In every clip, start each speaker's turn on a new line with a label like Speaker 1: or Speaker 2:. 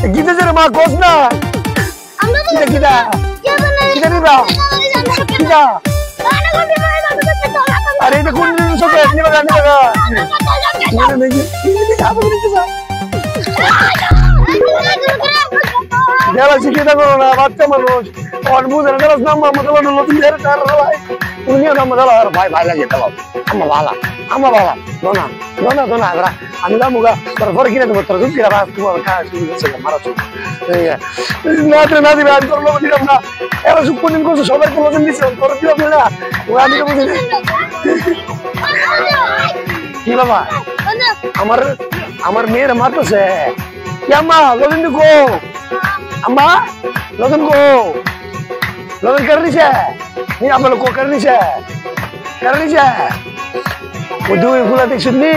Speaker 1: গীতা জেরে মা কোস না গীতা গীতা গীতা দিবা গীতা আরে এটা কোন জিনিস হবে নিবা জানি না মানে নেই আপনি দিতে যারা শিক্ষিত করো না বাচ্চা মানুষ আর বুঝে না যারা নাম মতো নতুন যারা তার ভাই উনিও নাম মতো আর ভাই ভাই লাগে দাও আমা বাবা দোনা দোনা দোনা আগরা আমি না মুগা তোর ঘরে কিনে দেব তোর দুধ কিরা বাস তোমার খাওয়া শুরু করছে মারা শুরু না দিবে আমি তোর লোক দিলাম না এরা সব কোনদিন করছে সবাই তো লোক দিচ্ছে তোর দিলাম না ও আমি তো বুঝি কি বাবা আমার মেয়ের মারতেছে কি আম্মা লোদিন কো अम्मा लोगन को लोगन कर लीजिए नहीं आप लोग को कर लीजिए वो जो फुला देख सुननी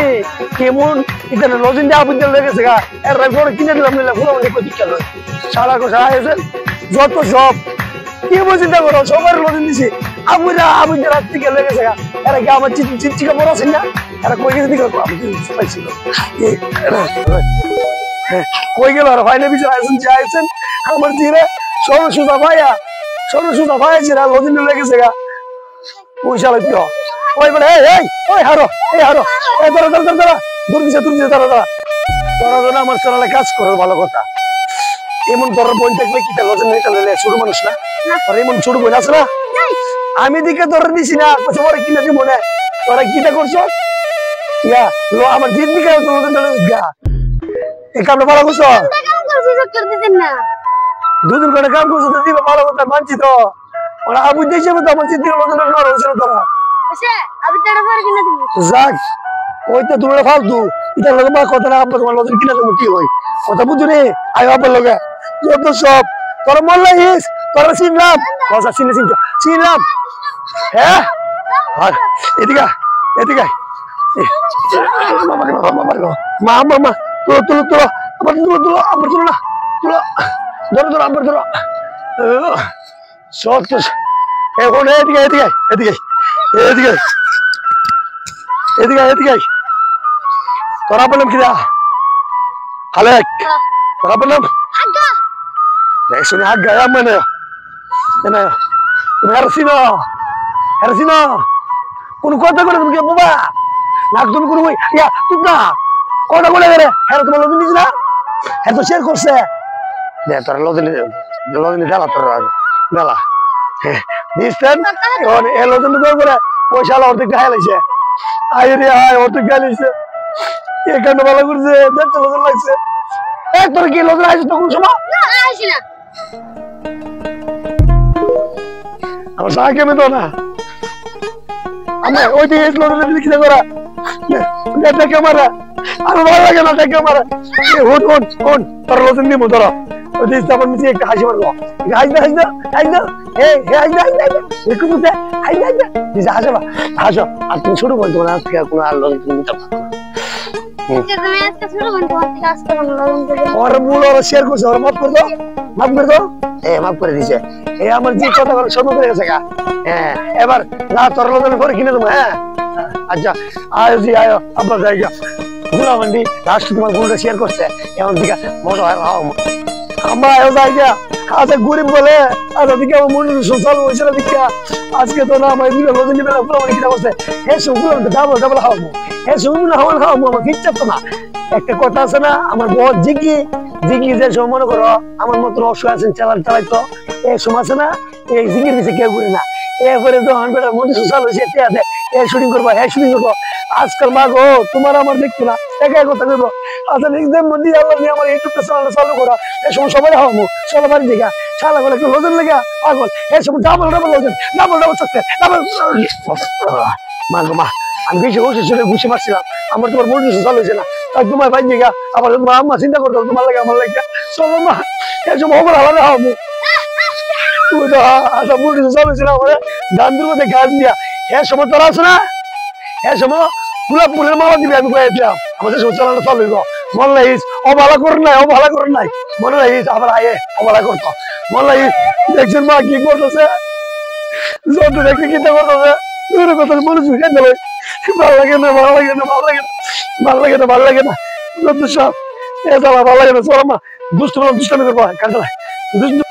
Speaker 1: केमून इधर लोजन जा बुझल लगे सगा यार राइफोन किने दिला हमने फुला वाले को दिक्कत है साला को साला ऐसे जॉब तो जॉब ये वो चिंता करो सोमवार लोजन दिसी अब मुझे रात के लगे सगा यार क्या मत चिंची का बोरा सिंगा यार कोई किसी दिक्कत को आप पैसे लो ये कोई के बारे भाई ने भी जायसन আমার জিরে সরসুদা ভাইয়া জিরা লদিন লেগে গেছে গা ওই শালা কি ওই বলে এই ওই হারো এই ধরো দূর দিছে ধরো আমার সরালে কাজ করে ভালো কথা এমন ধর বোন থাকলে কি তার লদিন এটা লইলে ছোট মানুষ না আর এমন ছোট বোন আছে না আমি দিকে ধরে দিছি না সবার কি নাকি মনে তোরা কিটা করছো ইয়া লো আমার জিদ দিকে লদিন লইলে গা এই কামটা ভালো করছো দুদিন করে কাম করছো তো দিবা ভালো কথা মানছি তো ওরা আবু দেশে তো আমার চিন্তা লদিন না হইছে না তোরা
Speaker 2: আচ্ছা আবু তেরা পরে কিনা দিবি
Speaker 1: যাক ওই তো তোরা ফালতু এটা লগে মা কথা না আব্বা তোমার লদিন কিনা তুমি কি হই কথা বুঝু রে আই আব্বা লগে যত সব তোর মন লাগিস তোরা চিনলাম কথা চিনলাম হ্যাঁ আর এদিকে মামা তুলো আবার তুলো না তুলো ধরো আবার ধরো সব তো এখন এদিকে তোরা বললাম কি হালেক তোরা বললাম দেখ শুনে হাত গায়া মানে তুমি হারসিনা কোন কথা করে তুমি বাবা নাক তুমি কোনো ইয়া তুমি না কথা বলে গেলে হ্যাঁ তোমার লদিন দিস না হ্যাঁ তো শেয়ার করছে দে তোর লদিন ডালা তোর ডালা দিচ্ছেন এখন এ লদিন করে পয়সা অর্ধেক গায়ে লাগছে আয় রে আয় অর্ধেক গায়ে লাগছে এখানে ভালো করছে দেখতে লদিন লাগছে তোর কি লদিন আসছে তো কোন সময় আমার সাহায্য তো না আমার ওই দিকে লদিন কিনে করা দেখে মারা আর ভালো লাগে না দেখে মারা হন তোর লদিন দিব ধরো ওই দিকে আমার নিচে একটা হাসি মারবো হাসনা একটু বুঝতে হাসো আর তুমি ছোট বলতো না আজকে কোনো আর লদিন তুমি নিতে পারো ওর মূল ওরা শেয়ার করছে ওরা মাফ করে দাও মাফ করে দিছে এই আমার যে কথা বলে সব করে গেছে গা হ্যাঁ এবার না তোর লদিন পরে কিনে দেবো হ্যাঁ আচ্ছা আয়ো আব্বা জায়গা ঘুরা মান্ডি লাস্ট তোমার গুণটা শেয়ার করছে এমন দিকে মজা হয় আমরা আয়ো জায়গা আচ্ছা গরিব বলে আচ্ছা দিকে আমার মনে সোশ্যাল হয়েছে না দিকে আজকে তো না আমার এগুলো লদিন বেলা পুরো অনেক কিনা করছে হ্যাঁ সবগুলো ডাবল খাওয়াবো হ্যাঁ সবগুলো খাওয়াবো আমার ইচ্ছা তো না একটা কথা আছে না আমার বহুত জিগি যে সময় মনে করো আমার মতো অসুখ আছেন চালাইতো এই সময় আছে না এই জিগির পিছিয়ে কেউ করে না এরপরে যখন বেটার মনে সোশ্যাল হয়েছে শুটিং করবো আজকাল মা গো তোমার আমার দেখতো না একাই কথা বলবো আচ্ছা নিজেদের মধ্যে আল্লাহ নিয়ে আমার ইউটিউবটা চ্যানেলটা চালু করা এই সময় সবাই হাওয়াবো সবার বাড়ি দেখা শালা বলে কেউ লজন লেগা পাগল এই সময় ডাবল লজন ডাবল চকতে মা গো মা আমি বেশি ঘুষে মারছিলাম আমার তোমার মনে সোশ্যাল হয়েছে না তাই তোমার ভাই দেখা আবার তোমার আম্মা চিন্তা করতো তোমার লাগে আমার লাগে চলো মা এই সময় খবর আলাদা হাওয়াবো আচ্ছা মনে সোশ্যাল হয়েছে না আমার গান্ধীর মধ্যে গাছ দিয়া হ্যাঁ সময় তোরা আছে না হ্যাঁ সময় পুরা ফুলের মালা দিবি আমি কয়ে দিলাম আমাদের শৌচালয়টা চালু হইব মনে লাগিস অবহেলা করেন নাই মনে লাগিস আবার আয়ে অবহেলা করতো মনে লাগিস দেখছেন মা কি করতেছে যত দেখে কিনতে করতেছে কথা মনে শুনে দিল ভালো লাগে না যত সব এ দাদা ভালো লাগে না চল মা দুষ্ট দুষ্টামি করবো কাঁদা দুষ্ট